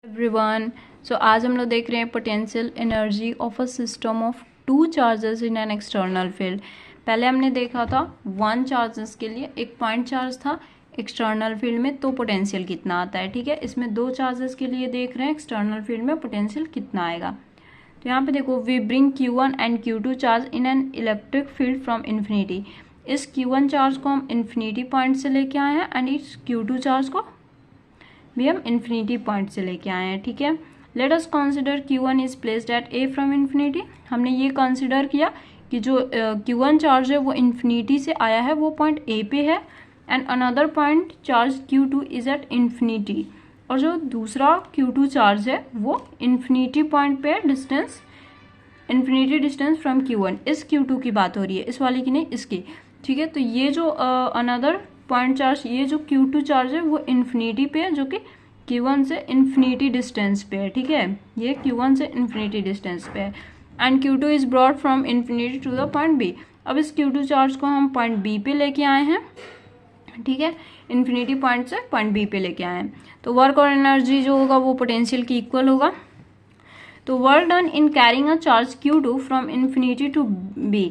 Everyone. सो आज हम लोग देख रहे हैं potential energy of a system of two charges in an external field. पहले हमने देखा था वन चार्जेस के लिए एक पॉइंट चार्ज था एक्सटर्नल फील्ड में, तो पोटेंशियल कितना आता है। ठीक है, इसमें दो चार्जेस के लिए देख रहे हैं एक्सटर्नल फील्ड में पोटेंशियल कितना आएगा। तो यहाँ पे देखो, we bring Q1 and Q2 charge in an electric field from infinity. इस Q1 चार्ज को हम इन्फिनिटी पॉइंट से लेके आए हैं एंड इस Q2 चार्ज को भी हम इन्फिनिटी पॉइंट से लेके आए हैं। ठीक है, let us consider Q1 is placed at A from infinity. हमने ये कंसीडर किया कि जो Q1 चार्ज है वो इन्फिनिटी से आया है, वो पॉइंट A पे है, and another point charge Q2 is at infinity, और जो दूसरा Q2 चार्ज है वो इन्फिनिटी पॉइंट पे distance, infinity distance from Q1। इस Q2 की बात हो रही है, इस वाली की नहीं, इसकी। ठीक है, तो ये जो अनदर पॉइंट चार्ज, ये जो Q2 चार्ज है वो इन्फिनिटी पे है, जो कि Q1 से इन्फिनिटी डिस्टेंस पे है। ठीक है, ये Q1 से इन्फिनिटी डिस्टेंस पे है, and Q2 is brought from infinity to the point B। अब इस Q2 चार्ज को हम पॉइंट B पे लेके आए हैं। ठीक है, इन्फिनिटी पॉइंट से पॉइंट B पे लेके आए हैं, तो वर्क और एनर्जी जो होगा वो पोटेंशियल की इक्वल होगा। तो work done in carrying a charge Q2 from infinity to B।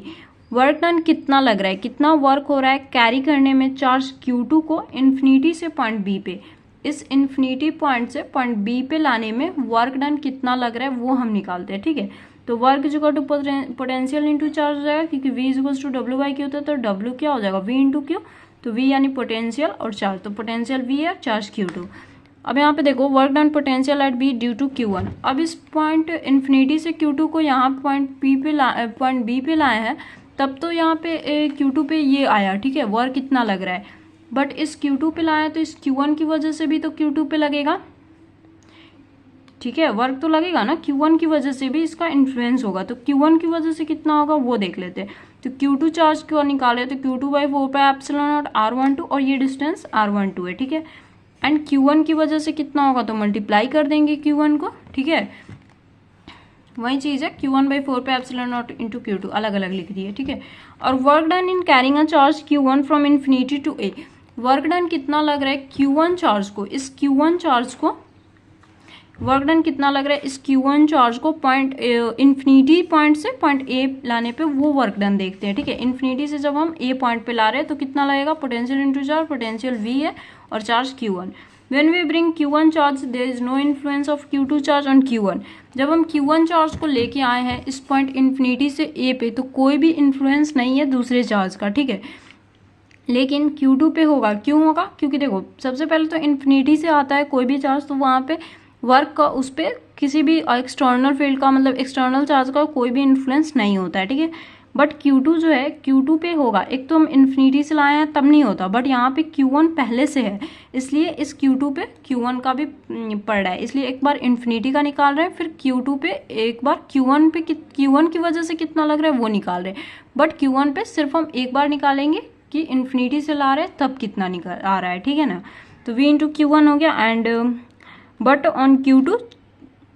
Work done कितना लग रहा है, कितना वर्क हो रहा है कैरी करने में चार्ज Q2 को इन्फिनिटी से पॉइंट B पे। इस इन्फिनिटी पॉइंट से पॉइंट B पे लाने में वर्क डन कितना लग रहा है वो हम निकालते हैं। ठीक है, तो work is equal to potential into charge हो जाएगा, क्योंकि V is equal to W by Q होता है, तो W क्या हो जाएगा, V इंटू क्यू। तो V यानी पोटेंशियल और चार्ज, तो पोटेंशियल V है, चार्ज Q2। अब यहाँ पे देखो, work done potential at B due to Q1। अब इस पॉइंट इन्फिनिटी से Q2 को यहाँ पॉइंट B पे लाए हैं, तब तो यहाँ पे Q2 पे ये आया। ठीक है, वर्क कितना लग रहा है, बट इस Q2 पे लाया तो इस Q1 की वजह से भी तो Q2 पे लगेगा। ठीक है, वर्क तो लगेगा ना, Q1 की वजह से भी इसका इन्फ्लुएंस होगा, तो Q1 की वजह से कितना होगा वो देख लेते हैं। तो Q2 चार्ज को निकाले तो Q2 by 4 pi epsilon not R12, और ये डिस्टेंस R12 है। ठीक है, एंड Q1 की वजह से कितना होगा तो मल्टीप्लाई कर देंगे Q1 को। ठीक है, वही चीज़ है, Q1 बाई 4 पे एप्सिलॉन नॉट इंटू Q2, अलग अलग लिख दी है। ठीक है, और work done in carrying a charge Q1 from infinity to A। Work done कितना लग रहा है Q1 चार्ज को, इस Q1 चार्ज को वर्क डन कितना लग रहा है, इस Q1 चार्ज को पॉइंट इन्फिनिटी पॉइंट से पॉइंट A लाने पे वो वर्क डन देखते हैं। ठीक है, इन्फिनिटी से जब हम A पॉइंट पे ला रहे हैं तो कितना लगेगा, potential into charge, potential V है और charge Q1। When we bring Q1 charge, there is no influence of Q2 charge on Q1। जब हम Q1 चार्ज को लेके आए हैं इस पॉइंट इन्फिनिटी से A पे, तो कोई भी इन्फ्लुएंस नहीं है दूसरे चार्ज का। ठीक है, लेकिन Q2 पे होगा। क्यों होगा, क्योंकि देखो, सबसे पहले तो इन्फिनिटी से आता है कोई भी चार्ज, तो वहाँ पे वर्क का, उस पर किसी भी एक्सटर्नल फील्ड का, मतलब एक्सटर्नल चार्ज का कोई भी इन्फ्लुएंस नहीं होता है। ठीक है, बट Q2 जो है Q2 पे होगा। एक तो हम इन्फिनिटी से लाए हैं तब नहीं होता, बट यहाँ पे Q1 पहले से है, इसलिए इस Q2 पे Q1 का भी पड़ रहा है, इसलिए एक बार इन्फिनिटी का निकाल रहे हैं, फिर Q2 पे एक बार Q1 पे Q1 की वजह से कितना लग रहा है वो निकाल रहे हैं। बट Q1 पे सिर्फ हम एक बार निकालेंगे कि इन्फिनिटी से ला रहे हैं तब कितना निकल आ रहा है। ठीक है ना, तो V इंटू Q1 हो गया, and but on Q2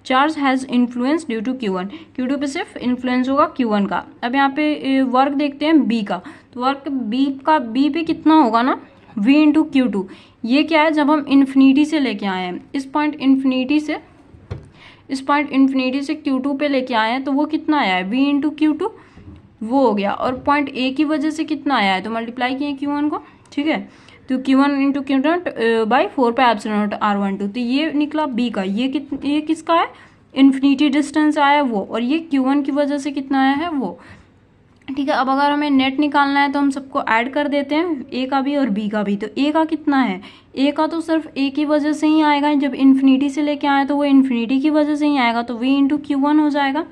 charge has influence due to Q1। Q2 पे सिर्फ इन्फ्लुएंस होगा Q1 का। अब यहाँ पे वर्क देखते हैं B का, तो वर्क B पे कितना होगा ना, V इंटू Q2। ये क्या है, जब हम इन्फिनिटी से लेके आए हैं इस पॉइंट इन्फिनिटी से Q2 पे लेके आए हैं, तो वो कितना आया है, V इंटू Q2 वो हो गया, और पॉइंट A की वजह से कितना आया है, तो मल्टीप्लाई किए Q1 को। ठीक है, तो Q1 into Q0 by 4 pi epsilon not R12, तो ये निकला B का। ये किसका है, इन्फिनिटी डिस्टेंस आया है वो, और ये Q1 की वजह से कितना आया है वो। ठीक है, अब अगर हमें नेट निकालना है तो हम सबको ऐड कर देते हैं, A का भी और B का भी। तो A का कितना है, A का तो सिर्फ A की वजह से ही आएगा, जब इन्फिनिटी से लेके आए तो वो इन्फिनिटी की वजह से ही आएगा, तो V इंटू Q1 हो जाएगा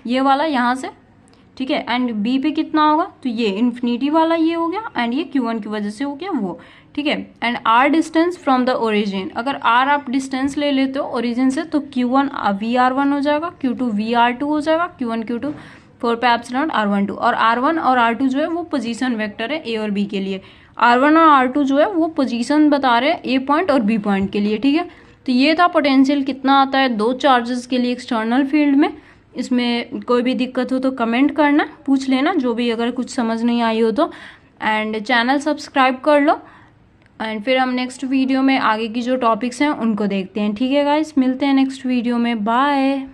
ये वाला यहाँ से। ठीक है, एंड B पे कितना होगा, तो ये इन्फिनिटी वाला ये हो गया, एंड ये Q1 की वजह से हो गया वो। ठीक है, and R distance from the origin, अगर R आप डिस्टेंस ले लेते हो ओरिजिन से, तो Q1 VR1 हो जाएगा, Q2 VR2 हो जाएगा, Q1 Q2 4 pi epsilon R12, और R1 और R2 जो है वो पोजीशन वेक्टर है A और B के लिए। R1 और R2 जो है वो पोजीशन बता रहे हैं A पॉइंट और B पॉइंट के लिए। ठीक है, तो ये था पोटेंशियल कितना आता है दो चार्जेस के लिए एक्सटर्नल फील्ड में। इसमें कोई भी दिक्कत हो तो कमेंट करना, पूछ लेना, जो भी अगर कुछ समझ नहीं आई हो तो, एंड चैनल सब्सक्राइब कर लो। एंड फिर हम नेक्स्ट वीडियो में आगे की जो टॉपिक्स हैं उनको देखते हैं। ठीक है गाइस, मिलते हैं नेक्स्ट वीडियो में, बाय।